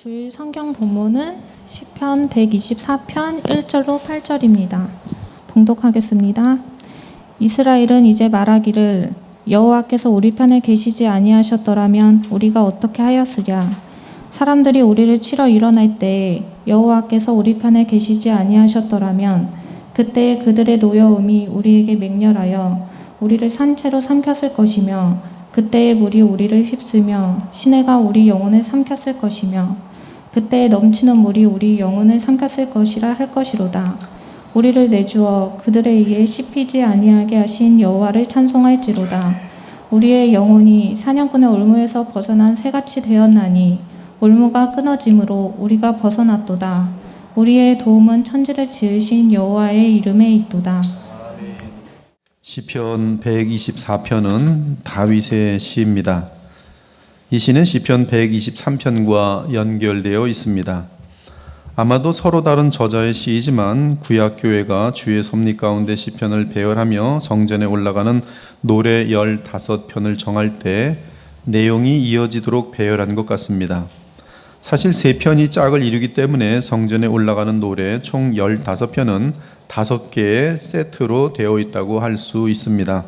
주일 성경 본문은 시편 124편 1절로 8절입니다. 봉독하겠습니다. 이스라엘은 이제 말하기를 여호와께서 우리 편에 계시지 아니하셨더라면 우리가 어떻게 하였으랴. 사람들이 우리를 치러 일어날 때 여호와께서 우리 편에 계시지 아니하셨더라면 그때 그들의 노여움이 우리에게 맹렬하여 우리를 산채로 삼켰을 것이며 그때의 물이 우리를 휩쓰며 시내가 우리 영혼을 삼켰을 것이며 그때에 넘치는 물이 우리 영혼을 삼켰을 것이라 할 것이로다. 우리를 내주어 그들에 의해 씹히지 아니하게 하신 여호와를 찬송할지로다. 우리의 영혼이 사냥꾼의 올무에서 벗어난 새같이 되었나니 올무가 끊어짐으로 우리가 벗어났도다. 우리의 도움은 천지를 지으신 여호와의 이름에 있도다. 시편 124편은 다윗의 시입니다. 이 시는 시편 123편과 연결되어 있습니다. 아마도 서로 다른 저자의 시이지만 구약교회가 주의 섭리 가운데 시편을 배열하며 성전에 올라가는 노래 15편을 정할 때 내용이 이어지도록 배열한 것 같습니다. 사실 3편이 짝을 이루기 때문에 성전에 올라가는 노래 총 15편은 5개의 세트로 되어 있다고 할 수 있습니다.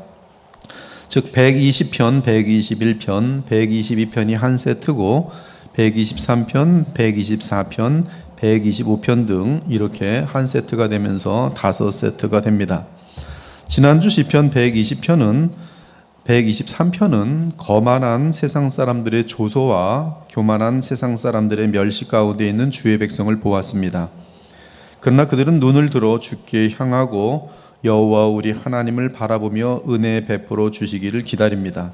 즉 120편, 121편, 122편이 한 세트고 123편, 124편, 125편 등 이렇게 한 세트가 되면서 5세트가 됩니다. 지난주 시편 123편은 거만한 세상 사람들의 조소와 교만한 세상 사람들의 멸시 가운데 있는 주의 백성을 보았습니다. 그러나 그들은 눈을 들어 주께 향하고 여호와 우리 하나님을 바라보며 은혜 베풀어 주시기를 기다립니다.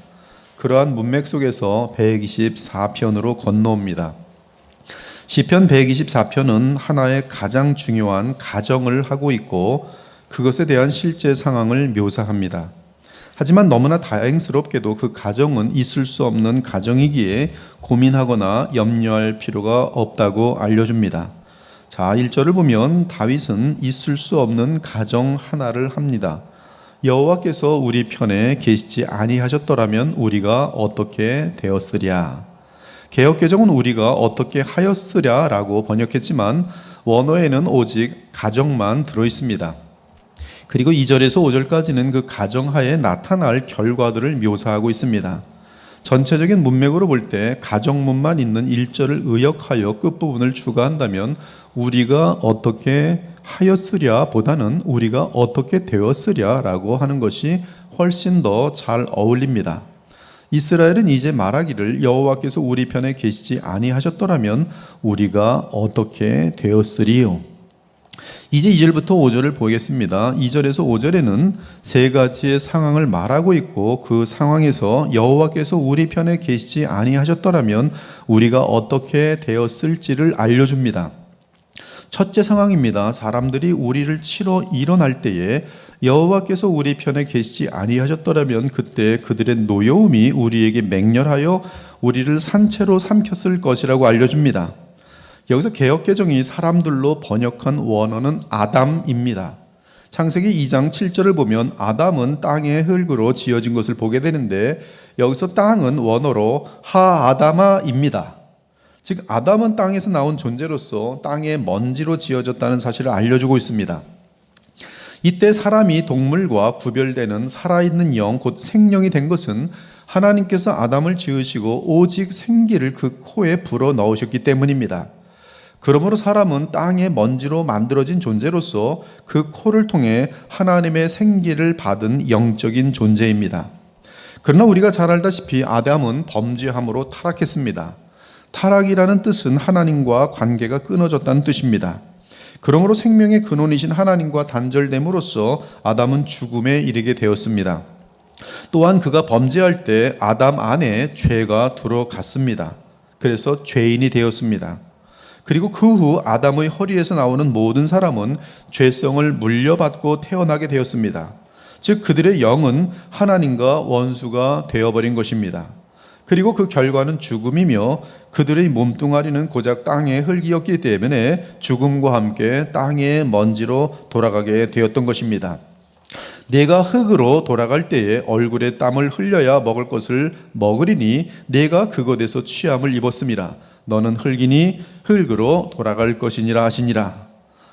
그러한 문맥 속에서 124편으로 건너옵니다. 시편 124편은 하나의 가장 중요한 가정을 하고 있고 그것에 대한 실제 상황을 묘사합니다. 하지만 너무나 다행스럽게도 그 가정은 있을 수 없는 가정이기에 고민하거나 염려할 필요가 없다고 알려줍니다. 자, 1절을 보면 다윗은 있을 수 없는 가정 하나를 합니다. 여호와께서 우리 편에 계시지 아니하셨더라면 우리가 어떻게 되었으랴. 개역개정은 우리가 어떻게 하였으랴 라고 번역했지만 원어에는 오직 가정만 들어있습니다. 그리고 2절에서 5절까지는 그 가정하에 나타날 결과들을 묘사하고 있습니다. 전체적인 문맥으로 볼 때 가정문만 있는 1절을 의역하여 끝부분을 추가한다면 우리가 어떻게 하였으랴 보다는 우리가 어떻게 되었으랴 라고 하는 것이 훨씬 더 잘 어울립니다. 이스라엘은 이제 말하기를 여호와께서 우리 편에 계시지 아니하셨더라면 우리가 어떻게 되었으리요. 이제 2절부터 5절을 보겠습니다. 2절에서 5절에는 세 가지의 상황을 말하고 있고 그 상황에서 여호와께서 우리 편에 계시지 아니하셨더라면 우리가 어떻게 되었을지를 알려줍니다. 첫째 상황입니다. 사람들이 우리를 치러 일어날 때에 여호와께서 우리 편에 계시지 아니하셨더라면 그때 그들의 노여움이 우리에게 맹렬하여 우리를 산채로 삼켰을 것이라고 알려줍니다. 여기서 개역개정이 사람들로 번역한 원어는 아담입니다. 창세기 2장 7절을 보면 아담은 땅의 흙으로 지어진 것을 보게 되는데 여기서 땅은 원어로 하아담아입니다. 즉 아담은 땅에서 나온 존재로서 땅의 먼지로 지어졌다는 사실을 알려주고 있습니다. 이때 사람이 동물과 구별되는 살아있는 영, 곧 생명이 된 것은 하나님께서 아담을 지으시고 오직 생기를 그 코에 불어 넣으셨기 때문입니다. 그러므로 사람은 땅의 먼지로 만들어진 존재로서 그 코를 통해 하나님의 생기를 받은 영적인 존재입니다. 그러나 우리가 잘 알다시피 아담은 범죄함으로 타락했습니다. 타락이라는 뜻은 하나님과 관계가 끊어졌다는 뜻입니다. 그러므로 생명의 근원이신 하나님과 단절됨으로써 아담은 죽음에 이르게 되었습니다. 또한 그가 범죄할 때 아담 안에 죄가 들어갔습니다. 그래서 죄인이 되었습니다. 그리고 그 후 아담의 허리에서 나오는 모든 사람은 죄성을 물려받고 태어나게 되었습니다. 즉 그들의 영은 하나님과 원수가 되어버린 것입니다. 그리고 그 결과는 죽음이며 그들의 몸뚱아리는 고작 땅의 흙이었기 때문에 죽음과 함께 땅의 먼지로 돌아가게 되었던 것입니다. 내가 흙으로 돌아갈 때에 얼굴에 땀을 흘려야 먹을 것을 먹으리니 내가 그것에서 취함을 입었음이라. 너는 흙이니 흙으로 돌아갈 것이니라 하시니라.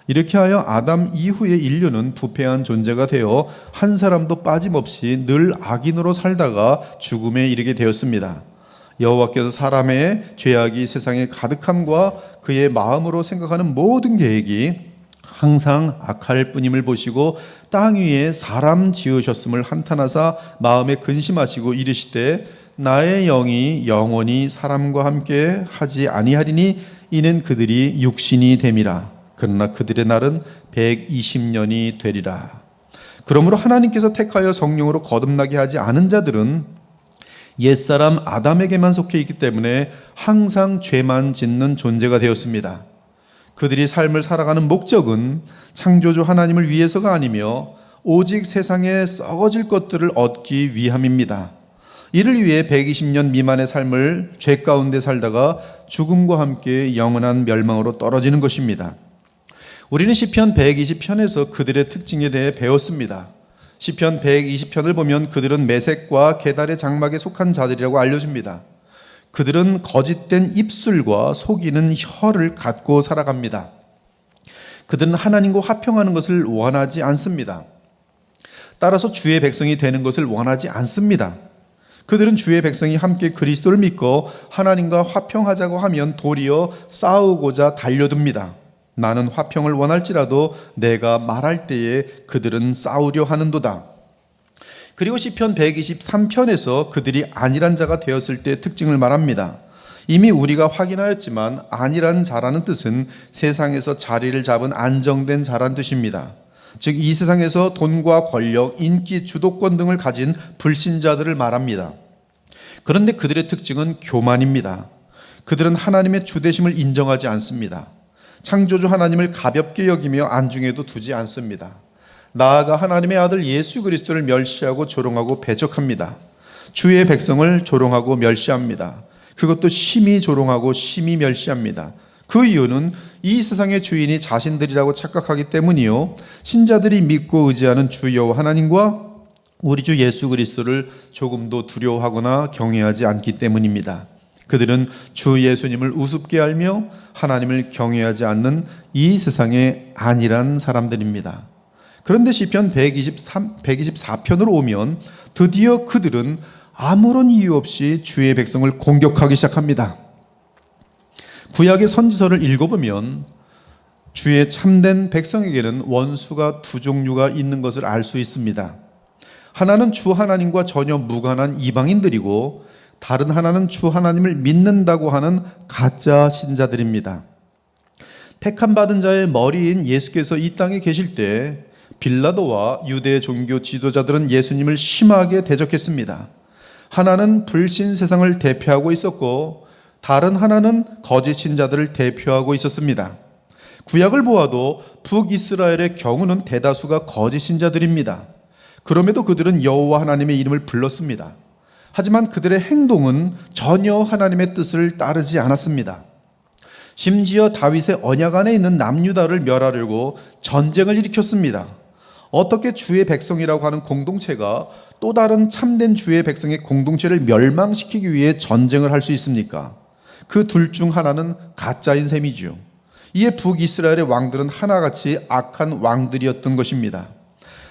이렇게 하여 아담 이후의 인류는 부패한 존재가 되어 한 사람도 빠짐없이 늘 악인으로 살다가 죽음에 이르게 되었습니다. 여호와께서 사람의 죄악이 세상에 가득함과 그의 마음으로 생각하는 모든 계획이 항상 악할 뿐임을 보시고 땅 위에 사람 지으셨음을 한탄하사 마음에 근심하시고 이르시되 나의 영이 영원히 사람과 함께 하지 아니하리니 이는 그들이 육신이 됨이라. 그러나 그들의 날은 120년이 되리라. 그러므로 하나님께서 택하여 성령으로 거듭나게 하지 않은 자들은 옛사람 아담에게만 속해 있기 때문에 항상 죄만 짓는 존재가 되었습니다. 그들이 삶을 살아가는 목적은 창조주 하나님을 위해서가 아니며 오직 세상에 썩어질 것들을 얻기 위함입니다. 이를 위해 120년 미만의 삶을 죄 가운데 살다가 죽음과 함께 영원한 멸망으로 떨어지는 것입니다. 우리는 시편 120편에서 그들의 특징에 대해 배웠습니다. 시편 120편을 보면 그들은 메색과 게달의 장막에 속한 자들이라고 알려줍니다. 그들은 거짓된 입술과 속이는 혀를 갖고 살아갑니다. 그들은 하나님과 화평하는 것을 원하지 않습니다. 따라서 주의 백성이 되는 것을 원하지 않습니다. 그들은 주의 백성이 함께 그리스도를 믿고 하나님과 화평하자고 하면 도리어 싸우고자 달려듭니다. 나는 화평을 원할지라도 내가 말할 때에 그들은 싸우려 하는도다. 그리고 시편 123편에서 그들이 안일한 자가 되었을 때의 특징을 말합니다. 이미 우리가 확인하였지만 안일한 자라는 뜻은 세상에서 자리를 잡은 안정된 자란 뜻입니다. 즉 이 세상에서 돈과 권력, 인기, 주도권 등을 가진 불신자들을 말합니다. 그런데 그들의 특징은 교만입니다. 그들은 하나님의 주되심을 인정하지 않습니다. 창조주 하나님을 가볍게 여기며 안중에도 두지 않습니다. 나아가 하나님의 아들 예수 그리스도를 멸시하고 조롱하고 배척합니다. 주의 백성을 조롱하고 멸시합니다. 그것도 심히 조롱하고 심히 멸시합니다. 그 이유는 이 세상의 주인이 자신들이라고 착각하기 때문이요, 신자들이 믿고 의지하는 주 여호와 하나님과 우리 주 예수 그리스도를 조금도 두려워하거나 경외하지 않기 때문입니다. 그들은 주 예수님을 우습게 알며 하나님을 경외하지 않는 이 세상의 안일한 사람들입니다. 그런데 시편 124편으로 오면 드디어 그들은 아무런 이유 없이 주의 백성을 공격하기 시작합니다. 구약의 선지서를 읽어보면 주의 참된 백성에게는 원수가 두 종류가 있는 것을 알 수 있습니다. 하나는 주 하나님과 전혀 무관한 이방인들이고 다른 하나는 주 하나님을 믿는다고 하는 가짜 신자들입니다. 택함 받은 자의 머리인 예수께서 이 땅에 계실 때 빌라도와 유대 종교 지도자들은 예수님을 심하게 대적했습니다. 하나는 불신 세상을 대표하고 있었고 다른 하나는 거짓 신자들을 대표하고 있었습니다. 구약을 보아도 북이스라엘의 경우는 대다수가 거짓 신자들입니다. 그럼에도 그들은 여호와 하나님의 이름을 불렀습니다. 하지만 그들의 행동은 전혀 하나님의 뜻을 따르지 않았습니다. 심지어 다윗의 언약 안에 있는 남유다를 멸하려고 전쟁을 일으켰습니다. 어떻게 주의 백성이라고 하는 공동체가 또 다른 참된 주의 백성의 공동체를 멸망시키기 위해 전쟁을 할 수 있습니까? 그 둘 중 하나는 가짜인 셈이죠. 이에 북이스라엘의 왕들은 하나같이 악한 왕들이었던 것입니다.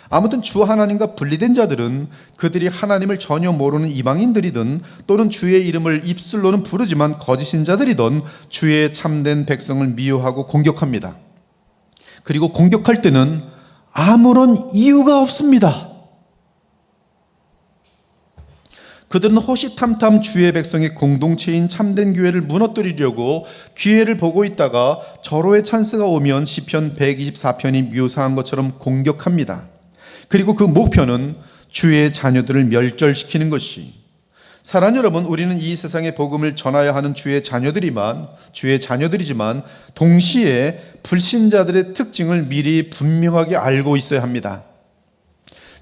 아무튼 주 하나님과 분리된 자들은 그들이 하나님을 전혀 모르는 이방인들이든 또는 주의 이름을 입술로는 부르지만 거짓인 자들이든 주의 참된 백성을 미워하고 공격합니다. 그리고 공격할 때는 아무런 이유가 없습니다. 그들은 호시탐탐 주의 백성의 공동체인 참된 교회를 무너뜨리려고 기회를 보고 있다가 절호의 찬스가 오면 시편 124편이 묘사한 것처럼 공격합니다. 그리고 그 목표는 주의 자녀들을 멸절시키는 것이, 사랑 여러분, 우리는 이 세상의 복음을 전하여야 하는 주의 자녀들이지만 동시에 불신자들의 특징을 미리 분명하게 알고 있어야 합니다.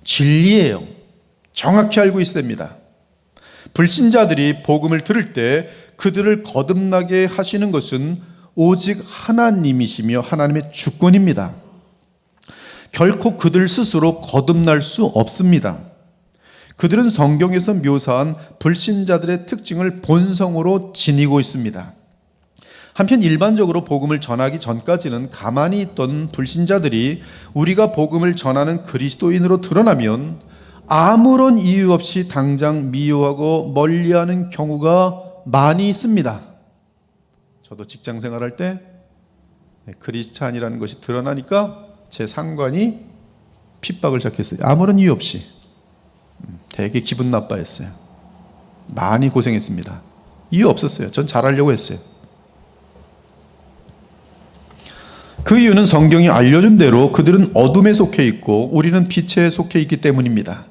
진리예요. 정확히 알고 있어야 됩니다. 불신자들이 복음을 들을 때 그들을 거듭나게 하시는 것은 오직 하나님이시며 하나님의 주권입니다. 결코 그들 스스로 거듭날 수 없습니다. 그들은 성경에서 묘사한 불신자들의 특징을 본성으로 지니고 있습니다. 한편 일반적으로 복음을 전하기 전까지는 가만히 있던 불신자들이 우리가 복음을 전하는 그리스도인으로 드러나면 아무런 이유 없이 당장 미워하고 멀리하는 경우가 많이 있습니다. 저도 직장 생활할 때 크리스찬이라는 것이 드러나니까 제 상관이 핍박을 시작했어요. 아무런 이유 없이. 되게 기분 나빠했어요. 많이 고생했습니다. 이유 없었어요. 전 잘하려고 했어요. 그 이유는 성경이 알려준 대로 그들은 어둠에 속해 있고 우리는 빛에 속해 있기 때문입니다.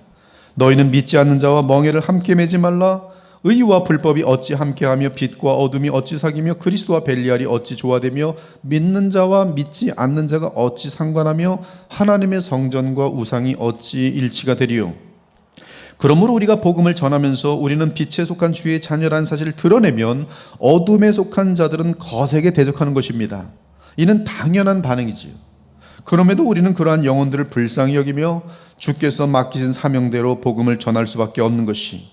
너희는 믿지 않는 자와 멍에를 함께 매지 말라. 의와 불법이 어찌 함께하며 빛과 어둠이 어찌 사귀며 그리스도와 벨리알이 어찌 조화되며 믿는 자와 믿지 않는 자가 어찌 상관하며 하나님의 성전과 우상이 어찌 일치가 되리요. 그러므로 우리가 복음을 전하면서 우리는 빛에 속한 주의 자녀라는 사실을 드러내면 어둠에 속한 자들은 거세게 대적하는 것입니다. 이는 당연한 반응이지요. 그럼에도 우리는 그러한 영혼들을 불쌍히 여기며 주께서 맡기신 사명대로 복음을 전할 수밖에 없는 것이,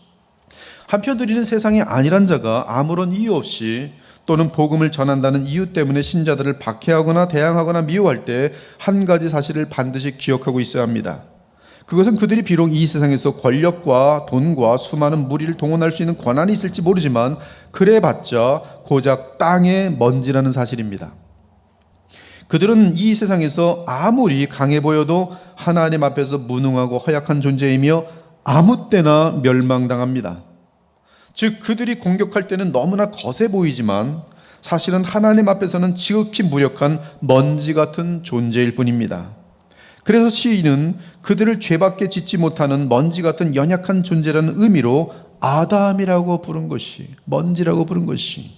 한편 우리는 세상에 아니란 자가 아무런 이유 없이 또는 복음을 전한다는 이유 때문에 신자들을 박해하거나 대항하거나 미워할 때 한 가지 사실을 반드시 기억하고 있어야 합니다. 그것은 그들이 비록 이 세상에서 권력과 돈과 수많은 무리를 동원할 수 있는 권한이 있을지 모르지만 그래봤자 고작 땅의 먼지라는 사실입니다. 그들은 이 세상에서 아무리 강해 보여도 하나님 앞에서 무능하고 허약한 존재이며 아무 때나 멸망당합니다. 즉 그들이 공격할 때는 너무나 거세 보이지만 사실은 하나님 앞에서는 지극히 무력한 먼지 같은 존재일 뿐입니다. 그래서 시인은 그들을 죄밖에 짓지 못하는 먼지 같은 연약한 존재라는 의미로 아담이라고 부른 것이, 먼지라고 부른 것이,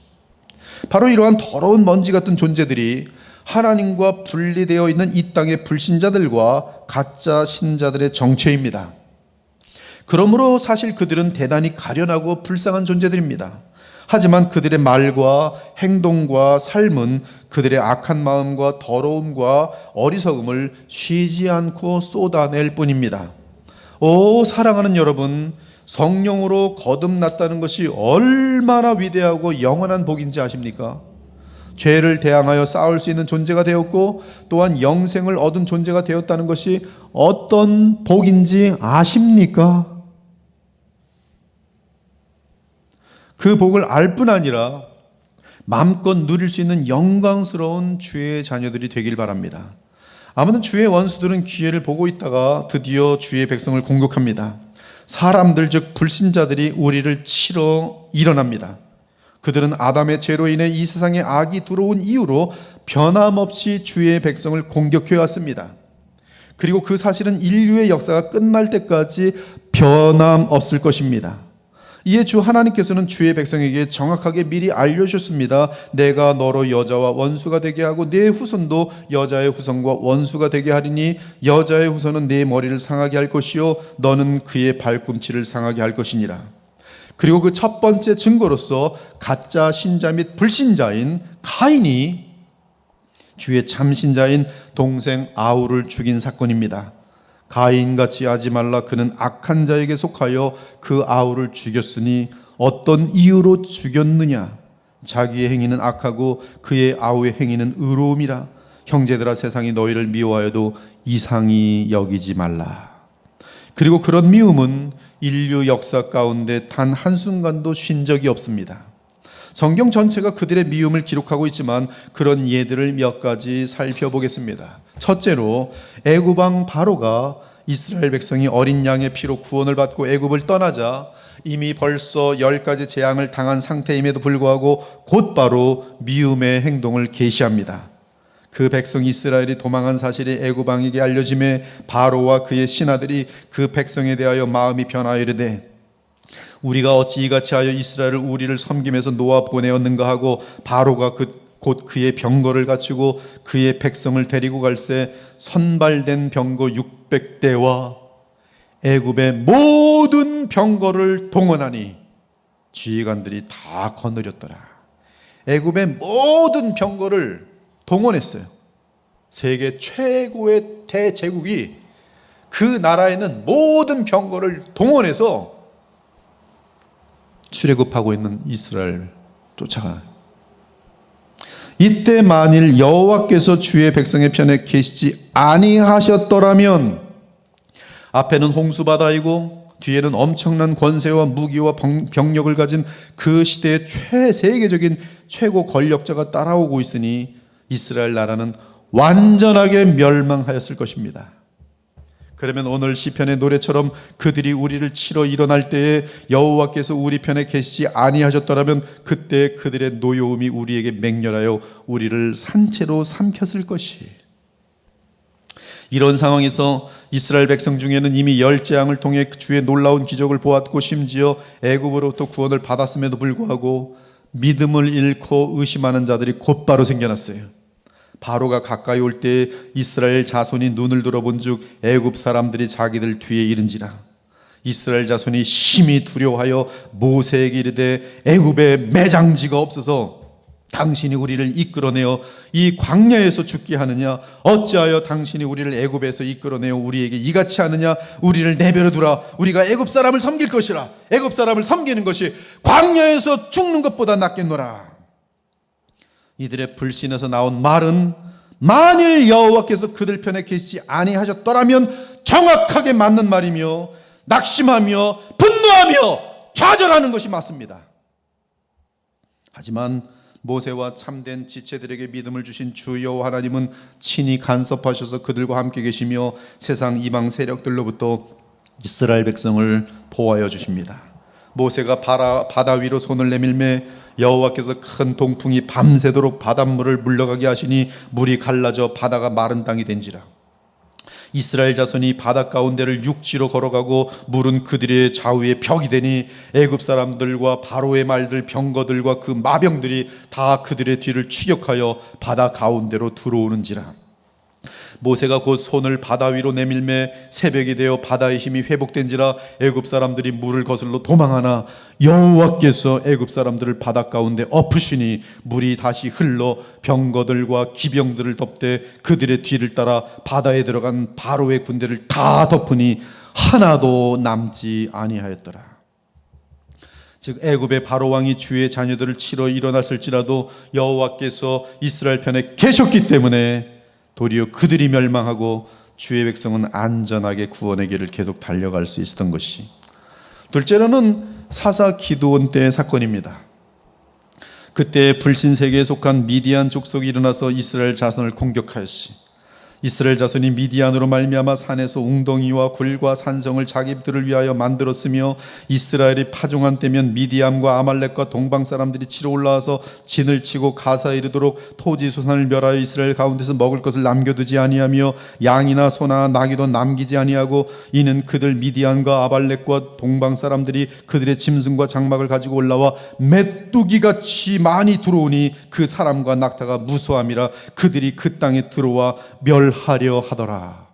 바로 이러한 더러운 먼지 같은 존재들이 하나님과 분리되어 있는 이 땅의 불신자들과 가짜 신자들의 정체입니다. 그러므로 사실 그들은 대단히 가련하고 불쌍한 존재들입니다. 하지만 그들의 말과 행동과 삶은 그들의 악한 마음과 더러움과 어리석음을 쉬지 않고 쏟아낼 뿐입니다. 오, 사랑하는 여러분, 성령으로 거듭났다는 것이 얼마나 위대하고 영원한 복인지 아십니까? 죄를 대항하여 싸울 수 있는 존재가 되었고 또한 영생을 얻은 존재가 되었다는 것이 어떤 복인지 아십니까? 그 복을 알 뿐 아니라 마음껏 누릴 수 있는 영광스러운 주의 자녀들이 되길 바랍니다. 아무튼 주의 원수들은 기회를 보고 있다가 드디어 주의 백성을 공격합니다. 사람들 즉 불신자들이 우리를 치러 일어납니다. 그들은 아담의 죄로 인해 이 세상에 악이 들어온 이후로 변함없이 주의 백성을 공격해 왔습니다. 그리고 그 사실은 인류의 역사가 끝날 때까지 변함없을 것입니다. 이에 주 하나님께서는 주의 백성에게 정확하게 미리 알려주셨습니다. 내가 너로 여자와 원수가 되게 하고 내 후손도 여자의 후손과 원수가 되게 하리니 여자의 후손은 내 머리를 상하게 할 것이요 너는 그의 발꿈치를 상하게 할 것이니라. 그리고 그 첫 번째 증거로서 가짜 신자 및 불신자인 가인이 주의 참신자인 동생 아울을 죽인 사건입니다. 가인같이 하지 말라. 그는 악한 자에게 속하여 그 아울을 죽였으니 어떤 이유로 죽였느냐? 자기의 행위는 악하고 그의 아우의 행위는 의로움이라. 형제들아, 세상이 너희를 미워하여도 이상히 여기지 말라. 그리고 그런 미움은 인류 역사 가운데 단 한순간도 쉰 적이 없습니다. 성경 전체가 그들의 미움을 기록하고 있지만 그런 예들을 몇 가지 살펴보겠습니다. 첫째로 애굽왕 바로가 이스라엘 백성이 어린 양의 피로 구원을 받고 애굽을 떠나자 이미 벌써 10가지 재앙을 당한 상태임에도 불구하고 곧바로 미움의 행동을 계시합니다. 그 백성 이스라엘이 도망한 사실이 애굽왕에게 알려짐에 바로와 그의 신하들이 그 백성에 대하여 마음이 변하여 이르되 우리가 어찌 이같이 하여 이스라엘을 우리를 섬김에서 놓아 보내었는가 하고 바로가 곧 그의 병거를 갖추고 그의 백성을 데리고 갈새 선발된 병거 600대와 애굽의 모든 병거를 동원하니 지휘관들이 다 거느렸더라. 애굽의 모든 병거를 동원했어요. 세계 최고의 대제국이 그 나라에는 모든 병거를 동원해서 출애굽하고 있는 이스라엘 쫓아가요. 이때 만일 여호와께서 주의 백성의 편에 계시지 아니하셨더라면, 앞에는 홍수바다이고 뒤에는 엄청난 권세와 무기와 병력을 가진 그 시대의 세계적인 최고 권력자가 따라오고 있으니 이스라엘 나라는 완전하게 멸망하였을 것입니다. 그러면 오늘 시편의 노래처럼 그들이 우리를 치러 일어날 때에 여호와께서 우리 편에 계시지 아니하셨더라면 그때 그들의 노여움이 우리에게 맹렬하여 우리를 산채로 삼켰을 것이. 이런 상황에서 이스라엘 백성 중에는 이미 열 재앙을 통해 주의 놀라운 기적을 보았고 심지어 애굽으로부터 구원을 받았음에도 불구하고 믿음을 잃고 의심하는 자들이 곧바로 생겨났어요. 바로가 가까이 올 때 이스라엘 자손이 눈을 들어본즉 애굽 사람들이 자기들 뒤에 이른지라. 이스라엘 자손이 심히 두려워하여 모세에게 이르되 애굽에 매장지가 없어서 당신이 우리를 이끌어내어 이 광야에서 죽게 하느냐? 어찌하여 당신이 우리를 애굽에서 이끌어내어 우리에게 이같이 하느냐? 우리를 내버려 두라. 우리가 애굽 사람을 섬길 것이라. 애굽 사람을 섬기는 것이 광야에서 죽는 것보다 낫겠노라. 이들의 불신에서 나온 말은 만일 여호와께서 그들 편에 계시지 아니하셨더라면 정확하게 맞는 말이며 낙심하며 분노하며 좌절하는 것이 맞습니다. 하지만 모세와 참된 지체들에게 믿음을 주신 주 여호와 하나님은 친히 간섭하셔서 그들과 함께 계시며 세상 이방 세력들로부터 이스라엘 백성을 보호하여 주십니다. 모세가 바다 위로 손을 내밀매 여호와께서 큰 동풍이 밤새도록 바닷물을 물러가게 하시니 물이 갈라져 바다가 마른 땅이 된지라. 이스라엘 자손이 바다 가운데를 육지로 걸어가고 물은 그들의 좌우에 벽이 되니 애굽 사람들과 바로의 말들 병거들과 그 마병들이 다 그들의 뒤를 추격하여 바다 가운데로 들어오는지라. 모세가 곧 손을 바다 위로 내밀매 새벽이 되어 바다의 힘이 회복된지라. 애굽 사람들이 물을 거슬러 도망하나 여호와께서 애굽 사람들을 바다 가운데 엎으시니 물이 다시 흘러 병거들과 기병들을 덮되 그들의 뒤를 따라 바다에 들어간 바로의 군대를 다 덮으니 하나도 남지 아니하였더라. 즉 애굽의 바로 왕이 주의 자녀들을 치러 일어났을지라도 여호와께서 이스라엘 편에 계셨기 때문에 도리어 그들이 멸망하고 주의 백성은 안전하게 구원의 길을 계속 달려갈 수 있었던 것이. 둘째로는 사사 기드온 때의 사건입니다. 그때 불신 세계에 속한 미디안 족속이 일어나서 이스라엘 자손을 공격하였으니 이스라엘 자손이 미디안으로 말미암아 산에서 웅덩이와 굴과 산성을 자기들을 위하여 만들었으며 이스라엘이 파종한 때면 미디안과 아말렉과 동방 사람들이 치러 올라와서 진을 치고 가사에 이르도록 토지 소산을 멸하여 이스라엘 가운데서 먹을 것을 남겨두지 아니하며 양이나 소나 나귀도 남기지 아니하고 이는 그들 미디안과 아말렉과 동방 사람들이 그들의 짐승과 장막을 가지고 올라와 메뚜기같이 많이 들어오니 그 사람과 낙타가 무수함이라. 그들이 그 땅에 들어와 멸하려 하더라.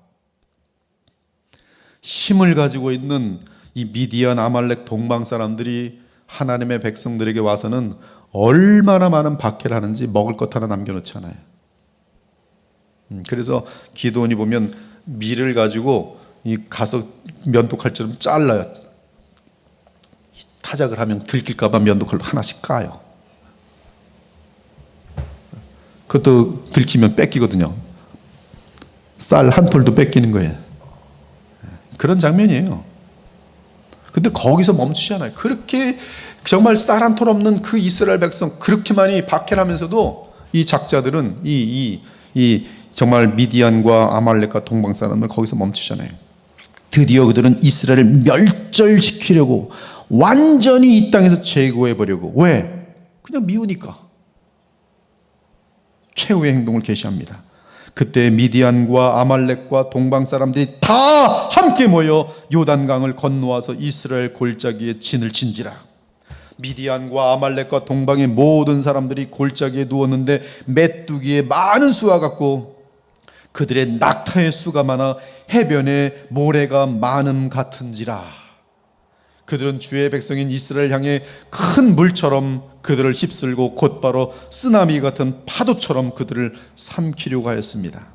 힘을 가지고 있는 이 미디안 아말렉 동방 사람들이 하나님의 백성들에게 와서는 얼마나 많은 박해를 하는지 먹을 것 하나 남겨놓지 않아요. 그래서 기드온이 보면 밀을 가지고 이 가서 면도칼처럼 잘라요. 타작을 하면 들킬까봐 면도칼로 하나씩 까요. 그것도 들키면 뺏기거든요. 쌀 한 톨도 뺏기는 거예요. 그런 장면이에요. 근데 거기서 멈추지 않아요. 그렇게 정말 쌀 한 톨 없는 그 이스라엘 백성 그렇게 많이 박해를 하면서도 이 작자들은 이 정말 미디안과 아말렉과 동방 사람을 거기서 멈추잖아요. 드디어 그들은 이스라엘을 멸절시키려고 완전히 이 땅에서 제거해버리고. 왜? 그냥 미우니까. 최후의 행동을 개시합니다. 그때 미디안과 아말렉과 동방 사람들이 다 함께 모여 요단강을 건너와서 이스라엘 골짜기에 진을 친지라. 미디안과 아말렉과 동방의 모든 사람들이 골짜기에 누웠는데 메뚜기의 많은 수와 같고 그들의 낙타의 수가 많아 해변에 모래가 많음 같은지라. 그들은 주의 백성인 이스라엘 향해 큰 물처럼 그들을 휩쓸고 곧바로 쓰나미 같은 파도처럼 그들을 삼키려고 하였습니다.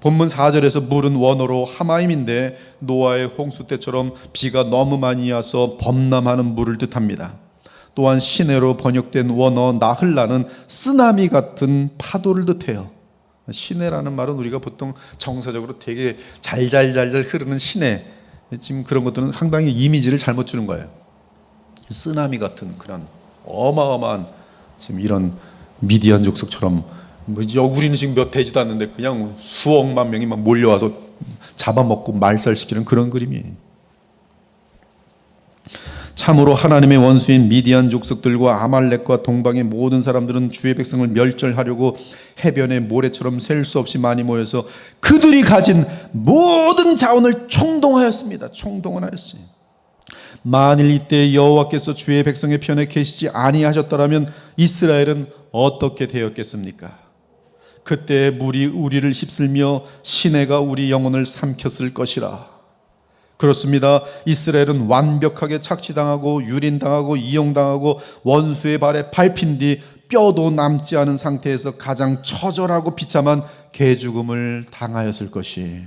본문 4절에서 물은 원어로 하마임인데 노아의 홍수 때처럼 비가 너무 많이 와서 범람하는 물을 뜻합니다. 또한 시내로 번역된 원어 나흘라는 쓰나미 같은 파도를 뜻해요. 시내라는 말은 우리가 보통 정서적으로 되게 잘잘잘 흐르는 시내, 지금 그런 것들은 상당히 이미지를 잘못 주는 거예요. 쓰나미 같은 그런 어마어마한 지금 이런 미디안 족속처럼 우리는 지금 몇 되지도 않는데 그냥 수억만 명이 막 몰려와서 잡아먹고 말살시키는 그런 그림이에요. 참으로 하나님의 원수인 미디안 족속들과 아말렉과 동방의 모든 사람들은 주의 백성을 멸절하려고 해변의 모래처럼 셀 수 없이 많이 모여서 그들이 가진 모든 자원을 총동하였습니다. 총동원하였어요. 만일 이때 여호와께서 주의 백성의 편에 계시지 아니하셨더라면 이스라엘은 어떻게 되었겠습니까? 그때 물이 우리를 휩쓸며 시내가 우리 영혼을 삼켰을 것이라. 그렇습니다. 이스라엘은 완벽하게 착취당하고 유린당하고 이용당하고 원수의 발에 밟힌 뒤 뼈도 남지 않은 상태에서 가장 처절하고 비참한 개죽음을 당하였을 것이.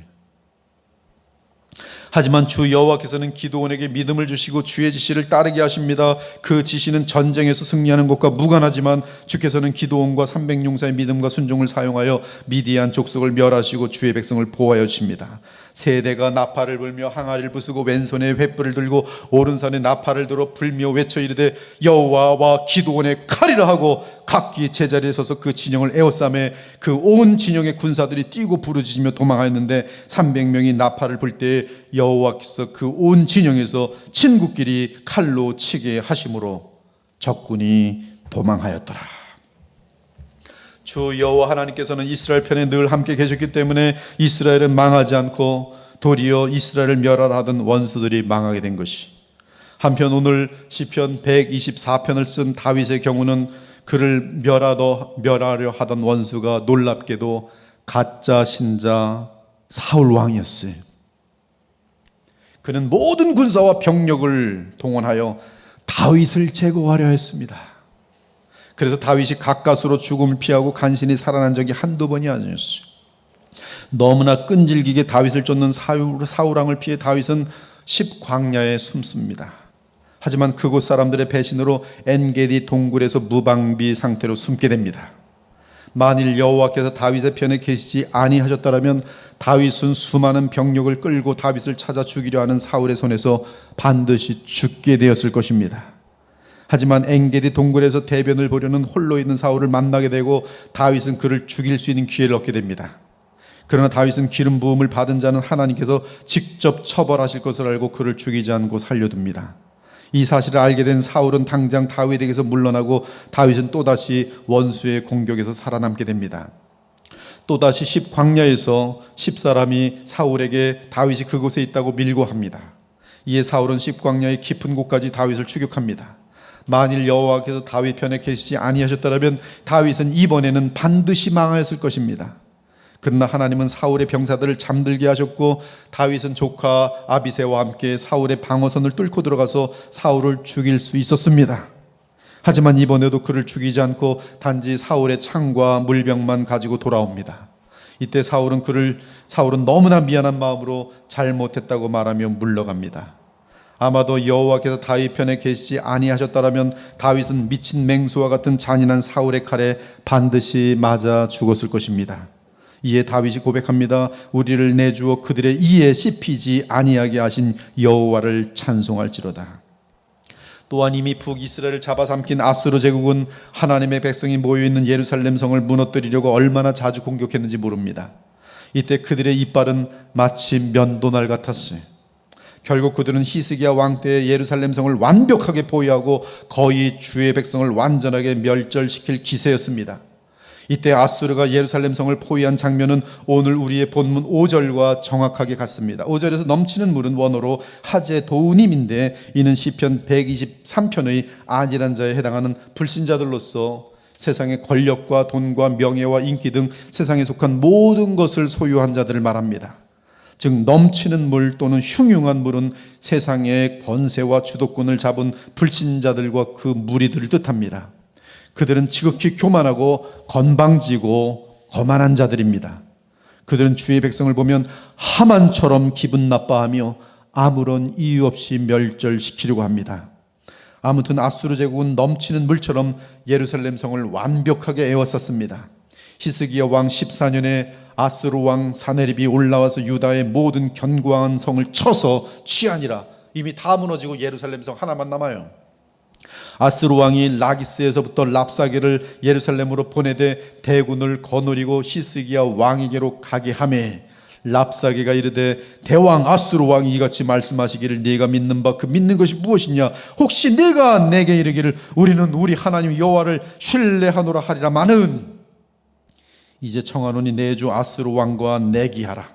하지만 주 여호와께서는 기드온에게 믿음을 주시고 주의 지시를 따르게 하십니다. 그 지시는 전쟁에서 승리하는 것과 무관하지만 주께서는 기드온과 300용사의 믿음과 순종을 사용하여 미디안 족속을 멸하시고 주의 백성을 보호하여 주십니다. 세대가 나팔을 불며 항아리를 부수고 왼손에 횃불을 들고 오른손에 나팔을 들어 불며 외쳐 이르되 여호와와 기드온의 칼이라 하고 각기 제자리에 서서 그 진영을 에워싸매 그 온 진영의 군사들이 뛰고 부르짖으며 도망하였는데 300명이 나팔을 불 때에 여호와께서 그 온 진영에서 친구끼리 칼로 치게 하심으로 적군이 도망하였더라. 주 여호와 하나님께서는 이스라엘 편에 늘 함께 계셨기 때문에 이스라엘은 망하지 않고 도리어 이스라엘을 멸하라 하던 원수들이 망하게 된 것이. 한편 오늘 시편 124편을 쓴 다윗의 경우는 그를 멸하려 하던 원수가 놀랍게도 가짜 신자 사울 왕이었어요. 그는 모든 군사와 병력을 동원하여 다윗을 제거하려 했습니다. 그래서 다윗이 가까스로 죽음을 피하고 간신히 살아난 적이 한두 번이 아니었어요. 너무나 끈질기게 다윗을 쫓는 사울 왕을 피해 다윗은 십광야에 숨습니다. 하지만 그곳 사람들의 배신으로 엔게디 동굴에서 무방비 상태로 숨게 됩니다. 만일 여호와께서 다윗의 편에 계시지 아니하셨더라면 다윗은 수많은 병력을 끌고 다윗을 찾아 죽이려 하는 사울의 손에서 반드시 죽게 되었을 것입니다. 하지만 엔게디 동굴에서 대변을 보려는 홀로 있는 사울을 만나게 되고 다윗은 그를 죽일 수 있는 기회를 얻게 됩니다. 그러나 다윗은 기름 부음을 받은 자는 하나님께서 직접 처벌하실 것을 알고 그를 죽이지 않고 살려둡니다. 이 사실을 알게 된 사울은 당장 다윗에게서 물러나고 다윗은 또다시 원수의 공격에서 살아남게 됩니다. 또다시 십광야에서 10사람이 사울에게 다윗이 그곳에 있다고 밀고 합니다. 이에 사울은 십광야의 깊은 곳까지 다윗을 추격합니다. 만일 여호와께서 다윗 편에 계시지 아니하셨더라면 다윗은 이번에는 반드시 망하였을 것입니다. 그러나 하나님은 사울의 병사들을 잠들게 하셨고 다윗은 조카 아비새와 함께 사울의 방어선을 뚫고 들어가서 사울을 죽일 수 있었습니다. 하지만 이번에도 그를 죽이지 않고 단지 사울의 창과 물병만 가지고 돌아옵니다. 이때 사울은 너무나 미안한 마음으로 잘못했다고 말하며 물러갑니다. 아마도 여호와께서 다윗 편에 계시지 아니하셨더라면 다윗은 미친 맹수와 같은 잔인한 사울의 칼에 반드시 맞아 죽었을 것입니다. 이에 다윗이 고백합니다. 우리를 내주어 그들의 이에 씹히지 아니하게 하신 여호와를 찬송할지로다. 또한 이미 북이스라엘을 잡아삼킨 아수르 제국은 하나님의 백성이 모여있는 예루살렘 성을 무너뜨리려고 얼마나 자주 공격했는지 모릅니다. 이때 그들의 이빨은 마치 면도날 같았어요. 결국 그들은 히스기야 왕 때 예루살렘 성을 완벽하게 포위하고 거의 주의 백성을 완전하게 멸절시킬 기세였습니다. 이때 아수르가 예루살렘 성을 포위한 장면은 오늘 우리의 본문 5절과 정확하게 같습니다. 5절에서 넘치는 물은 원어로 하제 도우님인데 이는 시편 123편의 안일한 자에 해당하는 불신자들로서 세상의 권력과 돈과 명예와 인기 등 세상에 속한 모든 것을 소유한 자들을 말합니다. 즉 넘치는 물 또는 흉흉한 물은 세상의 권세와 주도권을 잡은 불신자들과 그 무리들을 뜻합니다. 그들은 지극히 교만하고 건방지고 거만한 자들입니다. 그들은 주의 백성을 보면 하만처럼 기분 나빠하며 아무런 이유 없이 멸절시키려고 합니다. 아무튼 아수르 제국은 넘치는 물처럼 예루살렘 성을 완벽하게 에워쌌습니다. 히스기야 왕 14년에 아수르 왕 사네립이 올라와서 유다의 모든 견고한 성을 쳐서 취하니라. 이미 다 무너지고 예루살렘 성 하나만 남아요. 아수르 왕이 라기스에서부터 랍사게를 예루살렘으로 보내되 대군을 거느리고 히스기야 왕에게로 가게 하매 랍사게가 이르되 대왕 아수르 왕이 이같이 말씀하시기를 네가 믿는 바 그 믿는 것이 무엇이냐? 혹시 네가 내게 이르기를 우리는 우리 하나님 여호와를 신뢰하노라 하리라 마는 이제 청하노니 내 주 아수르 왕과 내기하라.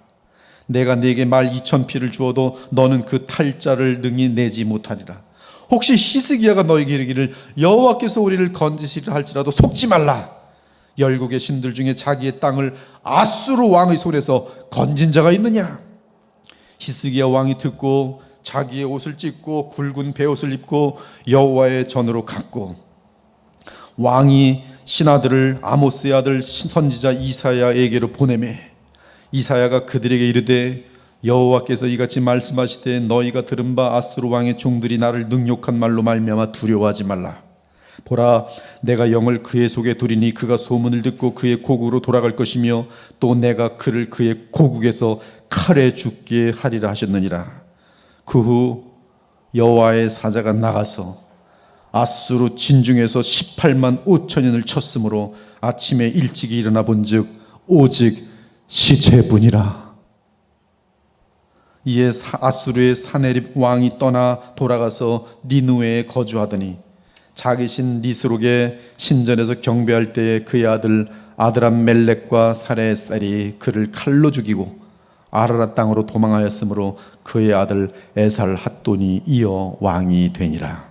내가 네게 말 2,000피를 주어도 너는 그 탈자를 능히 내지 못하리라. 혹시 히스기야가 너에게 이르기를 여호와께서 우리를 건지시리라 할지라도 속지 말라. 열국의 신들 중에 자기의 땅을 아수르 왕의 손에서 건진 자가 있느냐? 히스기야 왕이 듣고 자기의 옷을 찢고 굵은 베옷을 입고 여호와의 전으로 갔고 왕이 신하들을 아모스의 아들 선지자 이사야에게로 보내매 이사야가 그들에게 이르되 여호와께서 이같이 말씀하시되 너희가 들은 바 아수르 왕의 종들이 나를 능욕한 말로 말미암아 두려워하지 말라. 보라, 내가 영을 그의 속에 두리니 그가 소문을 듣고 그의 고국으로 돌아갈 것이며 또 내가 그를 그의 고국에서 칼에 죽게 하리라 하셨느니라. 그 후 여호와의 사자가 나가서 아수르 진중에서 18만 5천인을 쳤으므로 아침에 일찍이 일어나 본즉 오직 시체뿐이라. 이에 아수르의 사네립 왕이 떠나 돌아가서 니누에에 거주하더니 자기 신 니스록의 신전에서 경배할 때에 그의 아들 아드람 멜렉과 사레살이 그를 칼로 죽이고 아라라 땅으로 도망하였으므로 그의 아들 에살 핫돈이 이어 왕이 되니라.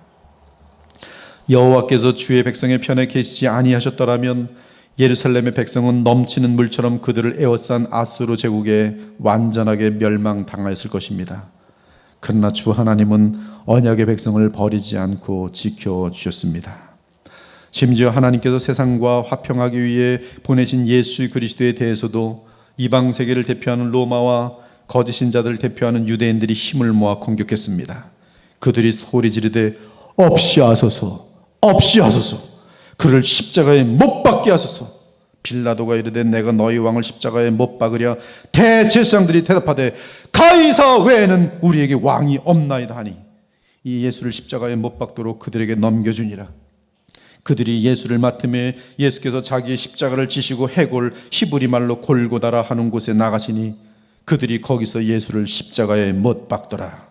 여호와께서 주의 백성의 편에 계시지 아니하셨더라면 예루살렘의 백성은 넘치는 물처럼 그들을 에워싼 아수르 제국에 완전하게 멸망당하였을 것입니다. 그러나 주 하나님은 언약의 백성을 버리지 않고 지켜주셨습니다. 심지어 하나님께서 세상과 화평하기 위해 보내신 예수 그리스도에 대해서도 이방 세계를 대표하는 로마와 거짓 신자들을 대표하는 유대인들이 힘을 모아 공격했습니다. 그들이 소리 지르되 없이하소서, 없이하소서, 그를 십자가에 못 박게 하소서. 빌라도가 이르되 내가 너희 왕을 십자가에 못 박으랴. 대제사장들이 대답하되 가이사 외에는 우리에게 왕이 없나이다 하니 이 예수를 십자가에 못 박도록 그들에게 넘겨주니라. 그들이 예수를 맡음에 예수께서 자기의 십자가를 지시고 해골 히브리 말로 골고다라 하는 곳에 나가시니 그들이 거기서 예수를 십자가에 못 박더라.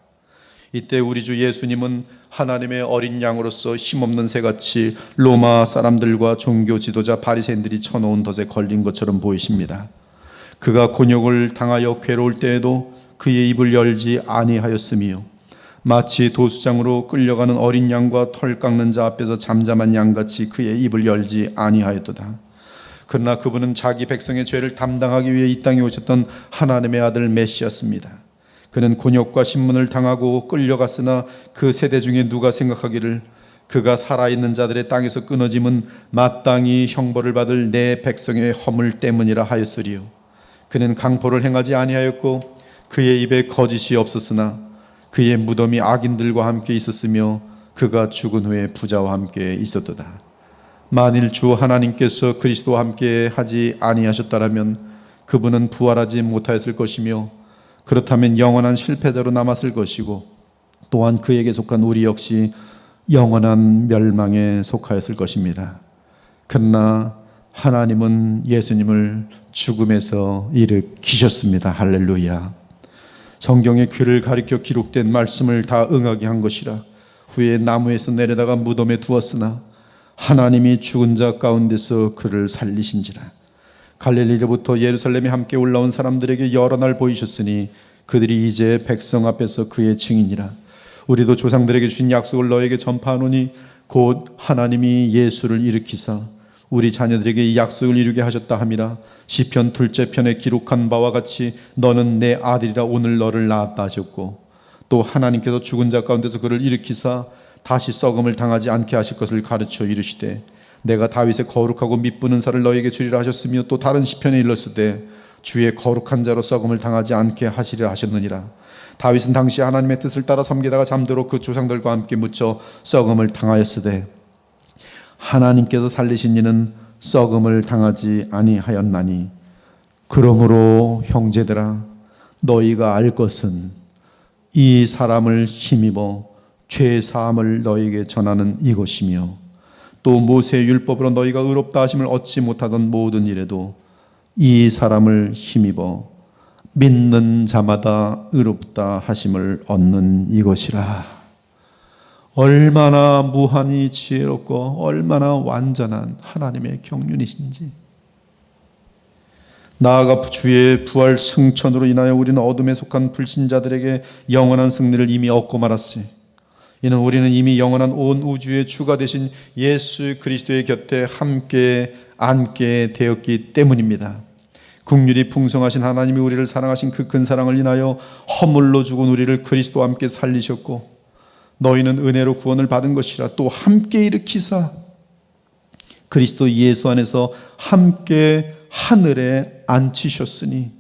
이때 우리 주 예수님은 하나님의 어린 양으로서 힘없는 새같이 로마 사람들과 종교 지도자 바리새인들이 쳐놓은 덫에 걸린 것처럼 보이십니다. 그가 곤욕을 당하여 괴로울 때에도 그의 입을 열지 아니하였으며 마치 도수장으로 끌려가는 어린 양과 털 깎는 자 앞에서 잠잠한 양같이 그의 입을 열지 아니하였도다. 그러나 그분은 자기 백성의 죄를 담당하기 위해 이 땅에 오셨던 하나님의 아들 메시아였습니다. 그는 곤욕과 신문을 당하고 끌려갔으나 그 세대 중에 누가 생각하기를 그가 살아있는 자들의 땅에서 끊어짐은 마땅히 형벌을 받을 내 백성의 허물 때문이라 하였으리요. 그는 강포를 행하지 아니하였고 그의 입에 거짓이 없었으나 그의 무덤이 악인들과 함께 있었으며 그가 죽은 후에 부자와 함께 있었도다. 만일 주 하나님께서 그리스도와 함께 하지 아니하셨다라면 그분은 부활하지 못하였을 것이며 그렇다면 영원한 실패자로 남았을 것이고 또한 그에게 속한 우리 역시 영원한 멸망에 속하였을 것입니다. 그러나 하나님은 예수님을 죽음에서 일으키셨습니다. 할렐루야. 성경의 귀를 가리켜 기록된 말씀을 다 응하게 한 것이라. 후에 나무에서 내려다가 무덤에 두었으나 하나님이 죽은 자 가운데서 그를 살리신지라. 갈릴리로부터 예루살렘에 함께 올라온 사람들에게 여러 날 보이셨으니 그들이 이제 백성 앞에서 그의 증인이라. 우리도 조상들에게 주신 약속을 너에게 전파하노니 곧 하나님이 예수를 일으키사 우리 자녀들에게 이 약속을 이루게 하셨다 함이라. 시편 둘째 편에 기록한 바와 같이 너는 내 아들이라 오늘 너를 낳았다 하셨고 또 하나님께서 죽은 자 가운데서 그를 일으키사 다시 썩음을 당하지 않게 하실 것을 가르쳐 이르시되 내가 다윗의 거룩하고 밑부는 살을 너에게 주리라 하셨으며 또 다른 시편에 일렀으되 주의 거룩한 자로 썩음을 당하지 않게 하시리라 하셨느니라. 다윗은 당시 하나님의 뜻을 따라 섬기다가 잠들어 그 조상들과 함께 묻혀 썩음을 당하였으되 하나님께서 살리신 이는 썩음을 당하지 아니하였나니 그러므로 형제들아 너희가 알 것은 이 사람을 힘입어 죄 사함을 너희에게 전하는 이것이며 또 모세의 율법으로 너희가 의롭다 하심을 얻지 못하던 모든 일에도 이 사람을 힘입어 믿는 자마다 의롭다 하심을 얻는 이것이라. 얼마나 무한히 지혜롭고 얼마나 완전한 하나님의 경륜이신지. 나아가 주의 부활 승천으로 인하여 우리는 어둠에 속한 불신자들에게 영원한 승리를 이미 얻고 말았으니 이는 우리는 이미 영원한 온 우주의 주가 되신 예수 그리스도의 곁에 함께 앉게 되었기 때문입니다. 긍휼이 풍성하신 하나님이 우리를 사랑하신 그 큰 사랑을 인하여 허물로 죽은 우리를 그리스도와 함께 살리셨고 너희는 은혜로 구원을 받은 것이라 또 함께 일으키사 그리스도 예수 안에서 함께 하늘에 앉히셨으니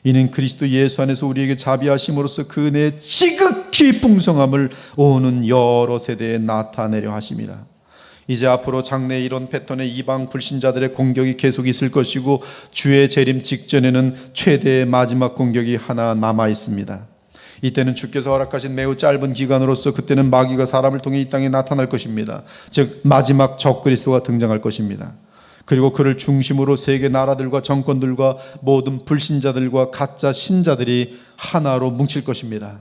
이는 그리스도 예수 안에서 우리에게 자비하심으로써 그 은혜의 지극히 풍성함을 오는 여러 세대에 나타내려 하심이라. 이제 앞으로 장래 이런 패턴의 이방 불신자들의 공격이 계속 있을 것이고 주의 재림 직전에는 최대의 마지막 공격이 하나 남아 있습니다. 이때는 주께서 허락하신 매우 짧은 기간으로서 그때는 마귀가 사람을 통해 이 땅에 나타날 것입니다. 즉 마지막 적그리스도가 등장할 것입니다. 그리고 그를 중심으로 세계 나라들과 정권들과 모든 불신자들과 가짜 신자들이 하나로 뭉칠 것입니다.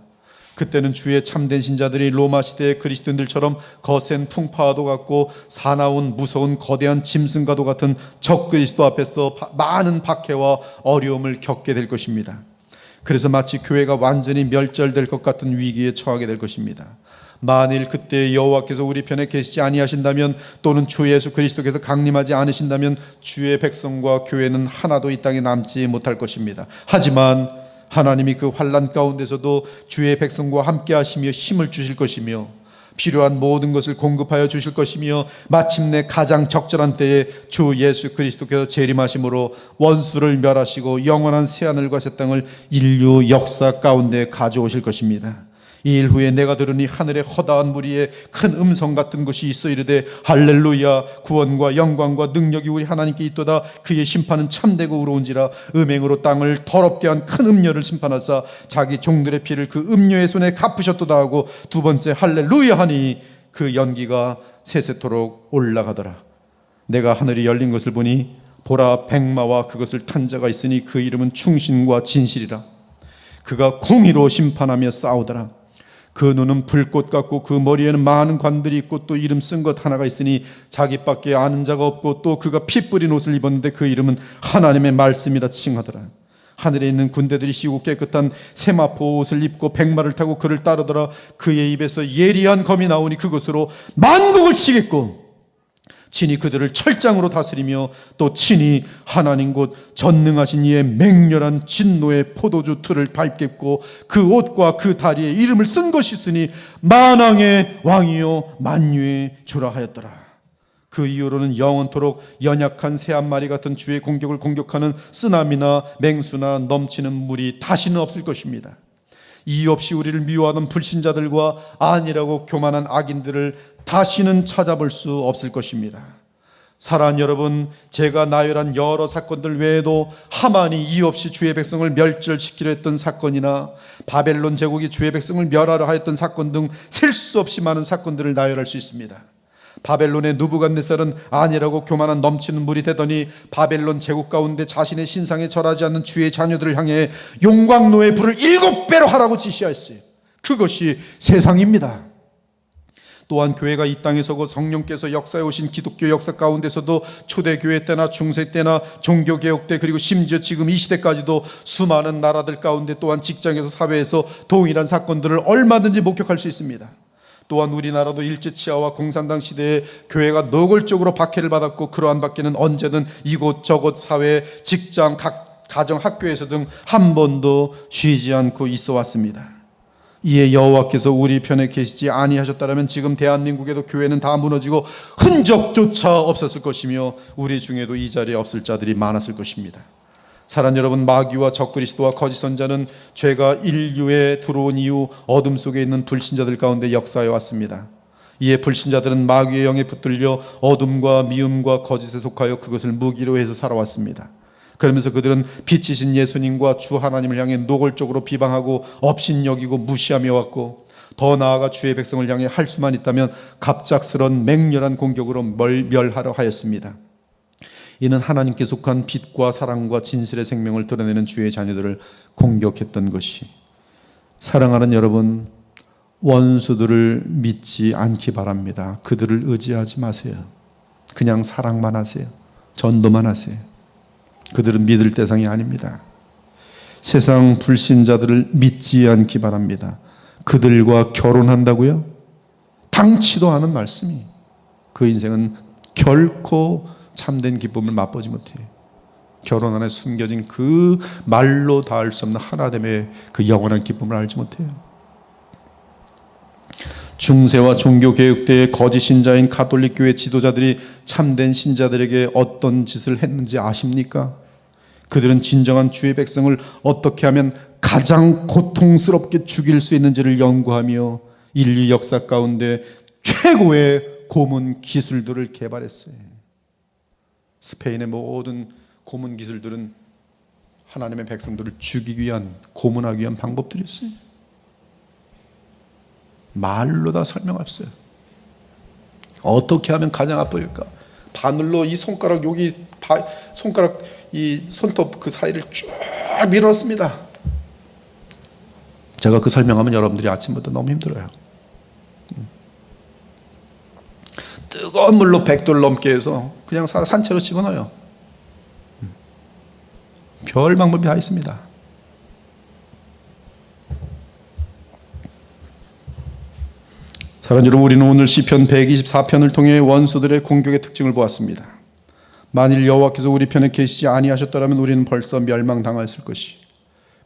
그때는 주의 참된 신자들이 로마 시대의 그리스도인들처럼 거센 풍파와도 같고 사나운 무서운 거대한 짐승과도 같은 적그리스도 앞에서 많은 박해와 어려움을 겪게 될 것입니다. 그래서 마치 교회가 완전히 멸절될 것 같은 위기에 처하게 될 것입니다. 만일 그때 여호와께서 우리 편에 계시지 아니하신다면 또는 주 예수 그리스도께서 강림하지 않으신다면 주의 백성과 교회는 하나도 이 땅에 남지 못할 것입니다. 하지만 하나님이 그 환난 가운데서도 주의 백성과 함께 하시며 힘을 주실 것이며 필요한 모든 것을 공급하여 주실 것이며 마침내 가장 적절한 때에 주 예수 그리스도께서 재림하심으로 원수를 멸하시고 영원한 새하늘과 새 땅을 인류 역사 가운데 가져오실 것입니다. 이 일 후에 내가 들으니 하늘의 허다한 무리에 큰 음성 같은 것이 있어 이르되 할렐루야 구원과 영광과 능력이 우리 하나님께 있도다. 그의 심판은 참되고 의로운지라. 음행으로 땅을 더럽게 한 큰 음녀를 심판하사 자기 종들의 피를 그 음녀의 손에 갚으셨도다 하고 두 번째 할렐루야 하니 그 연기가 세세토록 올라가더라. 내가 하늘이 열린 것을 보니 보라 백마와 그것을 탄 자가 있으니 그 이름은 충신과 진실이라. 그가 공의로 심판하며 싸우더라. 그 눈은 불꽃 같고 그 머리에는 많은 관들이 있고 또 이름 쓴 것 하나가 있으니 자기밖에 아는 자가 없고 또 그가 피 뿌린 옷을 입었는데 그 이름은 하나님의 말씀이라 칭하더라. 하늘에 있는 군대들이 희고 깨끗한 세마포 옷을 입고 백마를 타고 그를 따르더라. 그의 입에서 예리한 검이 나오니 그것으로 만국을 치겠고 친히 그들을 철장으로 다스리며 또 친히 하나님 곧 전능하신 이의 맹렬한 진노의 포도주 틀을 밟겠고 그 옷과 그 다리에 이름을 쓴 것이 있으니 만왕의 왕이요 만유의 주라 하였더라. 그 이후로는 영원토록 연약한 새 한 마리 같은 주의 공격을 공격하는 쓰나미나 맹수나 넘치는 물이 다시는 없을 것입니다. 이유 없이 우리를 미워하는 불신자들과 아니라고 교만한 악인들을 다시는 찾아볼 수 없을 것입니다. 사랑하는 여러분, 제가 나열한 여러 사건들 외에도 하만이 이유 없이 주의 백성을 멸절시키려 했던 사건이나 바벨론 제국이 주의 백성을 멸하려 하였던 사건 등 셀 수 없이 많은 사건들을 나열할 수 있습니다. 바벨론의 느부갓네살은 아니라고 교만한 넘치는 물이 되더니 바벨론 제국 가운데 자신의 신상에 절하지 않는 주의 자녀들을 향해 용광로의 불을 7배로 하라고 지시하였어요. 그것이 세상입니다. 또한 교회가 이 땅에 서고 성령께서 역사해 오신 기독교 역사 가운데서도 초대교회 때나 중세 때나 종교개혁 때 그리고 심지어 지금 이 시대까지도 수많은 나라들 가운데 또한 직장에서 사회에서 동일한 사건들을 얼마든지 목격할 수 있습니다. 또한 우리나라도 일제치하와 공산당 시대에 교회가 노골적으로 박해를 받았고 그러한 박해는 언제든 이곳저곳 사회, 직장, 각 가정, 학교에서 등 한 번도 쉬지 않고 있어 왔습니다. 이에 여호와께서 우리 편에 계시지 아니하셨다면 지금 대한민국에도 교회는 다 무너지고 흔적조차 없었을 것이며 우리 중에도 이 자리에 없을 자들이 많았을 것입니다. 사랑 여러분, 마귀와 적그리스도와 거짓 선자는 죄가 인류에 들어온 이후 어둠 속에 있는 불신자들 가운데 역사해 왔습니다. 이에 불신자들은 마귀의 영에 붙들려 어둠과 미움과 거짓에 속하여 그것을 무기로 해서 살아왔습니다. 그러면서 그들은 빛이신 예수님과 주 하나님을 향해 노골적으로 비방하고 업신여기고 무시하며 왔고, 더 나아가 주의 백성을 향해 할 수만 있다면 갑작스런 맹렬한 공격으로 멸하려 하였습니다. 이는 하나님께 속한 빛과 사랑과 진실의 생명을 드러내는 주의 자녀들을 공격했던 것이. 사랑하는 여러분, 원수들을 믿지 않기 바랍니다. 그들을 의지하지 마세요. 그냥 사랑만 하세요. 전도만 하세요. 그들은 믿을 대상이 아닙니다. 세상 불신자들을 믿지 않기 바랍니다. 그들과 결혼한다고요? 당치도 않은 말씀이. 그 인생은 결코 참된 기쁨을 맛보지 못해요. 결혼 안에 숨겨진 그 말로 닿을 수 없는 하나됨의 그 영원한 기쁨을 알지 못해요. 중세와 종교개혁 때의 거짓 신자인 가톨릭 교회 지도자들이 참된 신자들에게 어떤 짓을 했는지 아십니까? 그들은 진정한 주의 백성을 어떻게 하면 가장 고통스럽게 죽일 수 있는지를 연구하며 인류 역사 가운데 최고의 고문 기술들을 개발했어요. 스페인의 모든 고문 기술들은 하나님의 백성들을 죽이기 위한, 고문하기 위한 방법들이었어요. 말로 다 설명할 수 없어요. 어떻게 하면 가장 아플까? 바늘로 이 손가락, 여기 손가락 이 손톱 그 사이를 쭉 밀었습니다. 제가 그 설명하면 여러분들이 아침부터 너무 힘들어요. 뜨거운 물로 100도를 넘게 해서 그냥 산채로 집어넣어요. 별 방법이 다 있습니다. 사랑하는 여러분, 우리는 오늘 시편 124편을 통해 원수들의 공격의 특징을 보았습니다. 만일 여호와께서 우리 편에 계시지 아니하셨더라면 우리는 벌써 멸망당하였을 것이.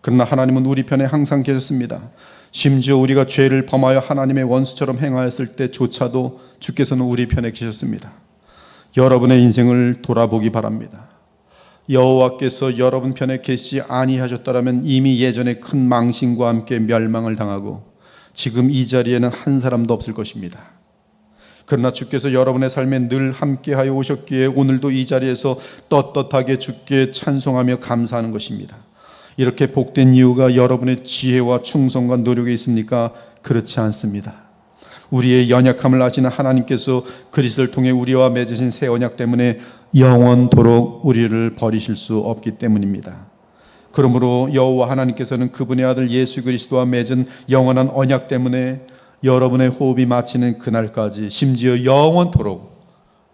그러나 하나님은 우리 편에 항상 계셨습니다. 심지어 우리가 죄를 범하여 하나님의 원수처럼 행하였을 때조차도 주께서는 우리 편에 계셨습니다. 여러분의 인생을 돌아보기 바랍니다. 여호와께서 여러분 편에 계시지 아니하셨더라면 이미 예전에 큰 망신과 함께 멸망을 당하고 지금 이 자리에는 한 사람도 없을 것입니다. 그러나 주께서 여러분의 삶에 늘 함께하여 오셨기에 오늘도 이 자리에서 떳떳하게 주께 찬송하며 감사하는 것입니다. 이렇게 복된 이유가 여러분의 지혜와 충성과 노력에 있습니까? 그렇지 않습니다. 우리의 연약함을 아시는 하나님께서 그리스도를 통해 우리와 맺으신 새 언약 때문에 영원토록 우리를 버리실 수 없기 때문입니다. 그러므로 여호와 하나님께서는 그분의 아들 예수 그리스도와 맺은 영원한 언약 때문에 여러분의 호흡이 마치는 그날까지 심지어 영원토록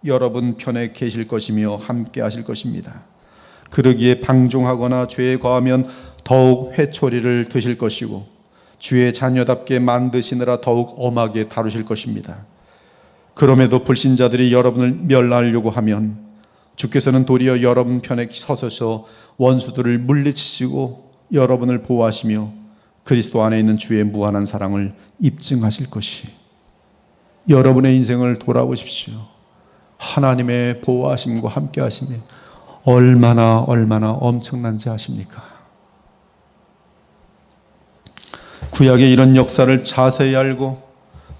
여러분 편에 계실 것이며 함께 하실 것입니다. 그러기에 방종하거나 죄에 거하면 더욱 회초리를 드실 것이고 주의 자녀답게 만드시느라 더욱 엄하게 다루실 것입니다. 그럼에도 불신자들이 여러분을 멸하려고 하면 주께서는 도리어 여러분 편에 서셔서 원수들을 물리치시고 여러분을 보호하시며 그리스도 안에 있는 주의 무한한 사랑을 입증하실 것이. 여러분의 인생을 돌아보십시오. 하나님의 보호하심과 함께하심이 얼마나 엄청난지 아십니까? 구약의 이런 역사를 자세히 알고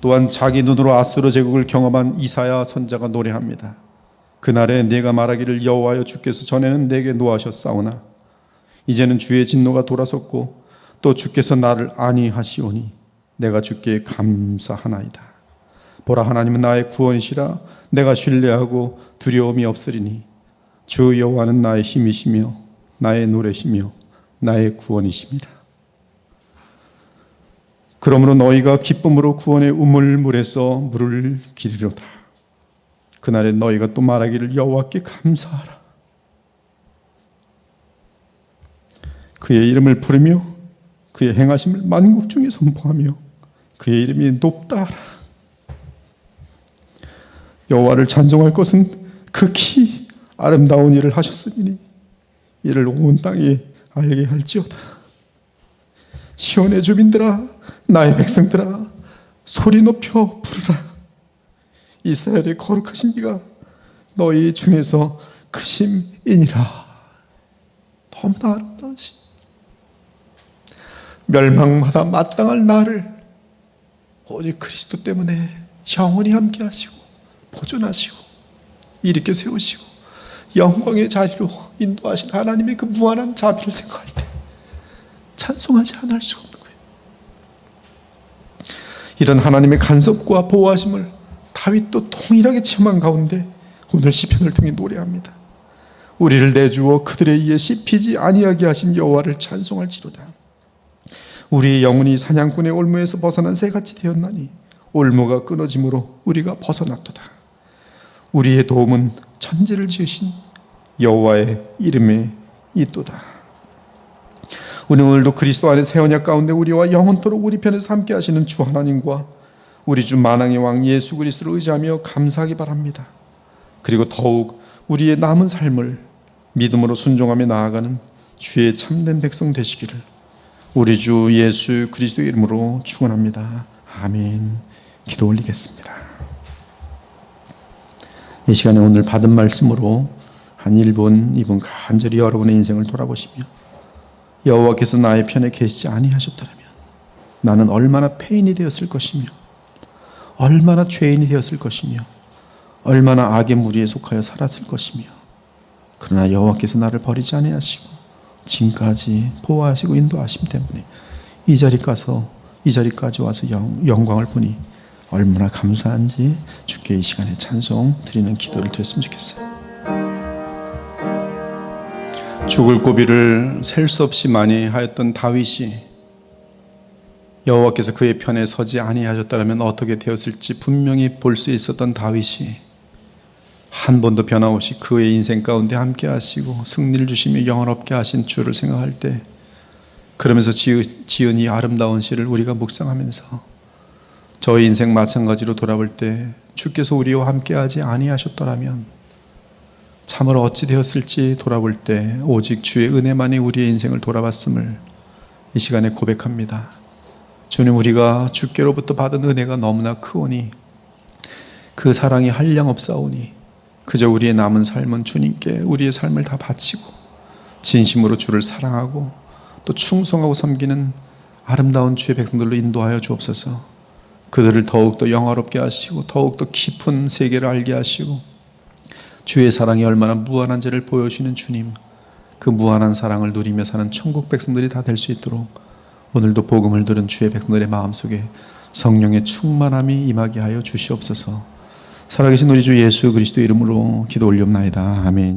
또한 자기 눈으로 아수르 제국을 경험한 이사야 선자가 노래합니다. 그날에 내가 말하기를 여호와여 주께서 전에는 내게 노하셨사오나 이제는 주의 진노가 돌아섰고 또 주께서 나를 안위하시오니 내가 주께 감사하나이다. 보라, 하나님은 나의 구원이시라. 내가 신뢰하고 두려움이 없으리니 주 여호와는 나의 힘이시며 나의 노래시며 나의 구원이십니다. 그러므로 너희가 기쁨으로 구원의 우물물에서 물을 기르려다. 그날에 너희가 또 말하기를 여호와께 감사하라. 그의 이름을 부르며 그의 행하심을 만국 중에 선포하며 그의 이름이 높다 하라. 여호와를 찬송할 것은 극히 아름다운 일을 하셨으니 이를 온 땅에 알게 할지어다. 시온의 주민들아, 나의 백성들아, 소리 높여 부르라. 이스라엘의 거룩하신 이가 너희 중에서 크심이니라. 너무나 아름다우시. 멸망마다 마땅할 나를 오직 그리스도 때문에 영원히 함께 하시고 보존하시고 일으켜 세우시고 영광의 자리로 인도하신 하나님의 그 무한한 자비를 생각할 때 찬송하지 않을 수 없는 거예요. 이런 하나님의 간섭과 보호하심을 다윗도 동일하게 체험한 가운데 오늘 시편을 통해 노래합니다. 우리를 내주어 그들에 의해 씹히지 아니하게 하신 여호와를 찬송할지로다. 우리의 영혼이 사냥꾼의 올무에서 벗어난 새같이 되었나니 올무가 끊어짐으로 우리가 벗어났도다. 우리의 도움은 천지를 지으신 여호와의 이름에 있도다. 우리 오늘도 그리스도 안에 새 언약 가운데 우리와 영원토록 우리 편에서 함께 하시는 주 하나님과 우리 주 만왕의 왕 예수 그리스도를 의지하며 감사하기 바랍니다. 그리고 더욱 우리의 남은 삶을 믿음으로 순종하며 나아가는 주의 참된 백성 되시기를 우리 주 예수 그리스도의 이름으로 축원합니다. 아멘. 기도 올리겠습니다. 이 시간에 오늘 받은 말씀으로 한 1분, 2분 간절히 여러분의 인생을 돌아보시며 여호와께서 나의 편에 계시지 아니하셨더라면 나는 얼마나 패인이 되었을 것이며 얼마나 죄인이 되었을 것이며 얼마나 악의 무리에 속하여 살았을 것이며 그러나 여호와께서 나를 버리지 아니하시고 지금까지 보호하시고 인도하심 때문에 이 자리까지 와서 영광을 보니 얼마나 감사한지 주께 이 시간에 찬송 드리는 기도를 드렸으면 좋겠어요. 죽을 고비를 셀 수 없이 많이 하였던 다윗이 여호와께서 그의 편에 서지 아니하셨다면 어떻게 되었을지 분명히 볼 수 있었던 다윗이 한 번도 변함없이 그의 인생 가운데 함께 하시고 승리를 주시며 영원롭게 하신 주를 생각할 때 그러면서 지은 이 아름다운 시를 우리가 묵상하면서 저의 인생 마찬가지로 돌아볼 때 주께서 우리와 함께하지 아니하셨더라면 참으로 어찌 되었을지 돌아볼 때 오직 주의 은혜만이 우리의 인생을 돌아봤음을 이 시간에 고백합니다. 주님, 우리가 주께로부터 받은 은혜가 너무나 크오니 그 사랑이 한량없사오니 그저 우리의 남은 삶은 주님께 우리의 삶을 다 바치고 진심으로 주를 사랑하고 또 충성하고 섬기는 아름다운 주의 백성들로 인도하여 주옵소서. 그들을 더욱더 영화롭게 하시고 더욱더 깊은 세계를 알게 하시고 주의 사랑이 얼마나 무한한지를 보여주시는 주님, 그 무한한 사랑을 누리며 사는 천국 백성들이 다 될 수 있도록 오늘도 복음을 들은 주의 백성들의 마음속에 성령의 충만함이 임하게 하여 주시옵소서. 살아계신 우리 주 예수 그리스도 이름으로 기도 올리옵나이다. 아멘.